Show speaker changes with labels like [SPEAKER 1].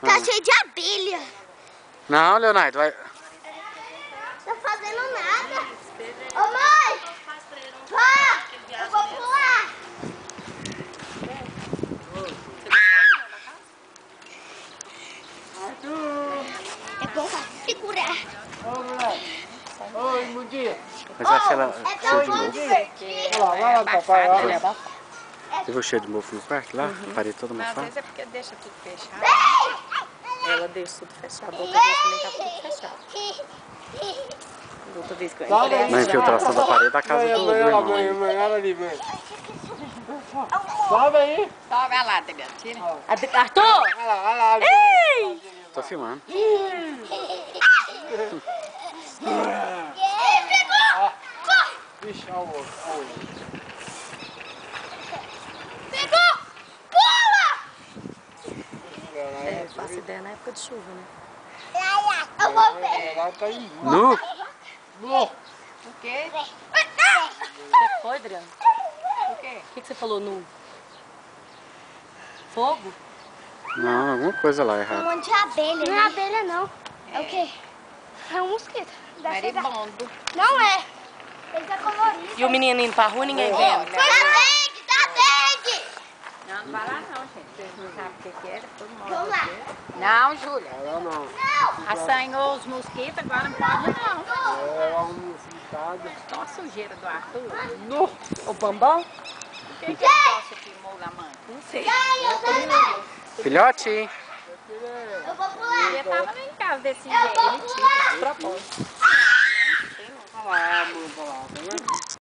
[SPEAKER 1] Tá cheio de abelha.
[SPEAKER 2] Não, Leonardo, vai.
[SPEAKER 1] Tá fazendo nada. Ô mãe! Pá! Eu vou pular. É bom pra segurar.
[SPEAKER 3] Ô, moleque. Ô, imundinha.
[SPEAKER 2] Mas eu acho ela
[SPEAKER 1] É
[SPEAKER 2] cheia de
[SPEAKER 1] tão
[SPEAKER 2] mofo.
[SPEAKER 1] divertido.
[SPEAKER 3] Olha lá, vai lá, papai. Olha.
[SPEAKER 4] Ele é abafado.
[SPEAKER 2] Você viu cheio de mofo no quarto lá? A parede toda
[SPEAKER 4] Mas às
[SPEAKER 2] mofada.
[SPEAKER 4] vezes é porque deixa tudo fechado. Ela deixa tudo fechado. Outra vez também tá tudo fechado. Outra vez que eu
[SPEAKER 3] Sobe
[SPEAKER 4] entrei.
[SPEAKER 3] aí.
[SPEAKER 2] Na infiltração da parede da casa do irmão aí.
[SPEAKER 3] Mãe, olha ali, mãe. Sobe aí.
[SPEAKER 4] Sobe a lata, gatinha.
[SPEAKER 1] Arthur!
[SPEAKER 3] Olha lá, olha lá.
[SPEAKER 1] Ei!
[SPEAKER 2] Tô filmando.
[SPEAKER 3] Vixe, olha o outro.
[SPEAKER 1] Pegou! Pula!
[SPEAKER 4] É, eu faço ideia na época de chuva, né?
[SPEAKER 1] Eu vou ver.
[SPEAKER 3] Lá tá indo.
[SPEAKER 2] Nu?
[SPEAKER 3] Nu.
[SPEAKER 4] O quê? O que foi, Adriano? O quê? O que você falou nu? Fogo?
[SPEAKER 2] Não, alguma coisa lá
[SPEAKER 1] Um
[SPEAKER 2] errada.
[SPEAKER 1] monte de abelha. Não é abelha, não. É o quê? É um mosquito.
[SPEAKER 4] Maribondo.
[SPEAKER 1] Não é. Ele tá colorido.
[SPEAKER 4] E o menino indo pra rua, ninguém vendo.
[SPEAKER 1] Dá dengue! Dá dengue!
[SPEAKER 4] Não, não vai lá não, gente. Vocês não sabem o que era, todo mundo.
[SPEAKER 1] Vamos lá.
[SPEAKER 4] Não, Júlia.
[SPEAKER 3] Ela não.
[SPEAKER 4] Assanhou os mosquitos, agora não pode não.
[SPEAKER 3] É uma mosquitada.
[SPEAKER 4] Só a sujeira do Arthur.
[SPEAKER 3] Nu.
[SPEAKER 4] O Bambam? Por que ele gosta de molar a mãe? Não sei.
[SPEAKER 2] Filhote!
[SPEAKER 1] Eu vou pular.
[SPEAKER 4] Ele tava lá em casa desse jeito. Ele tinha de propósito.
[SPEAKER 3] Olha lá, amor, olha lá. Tá vendo?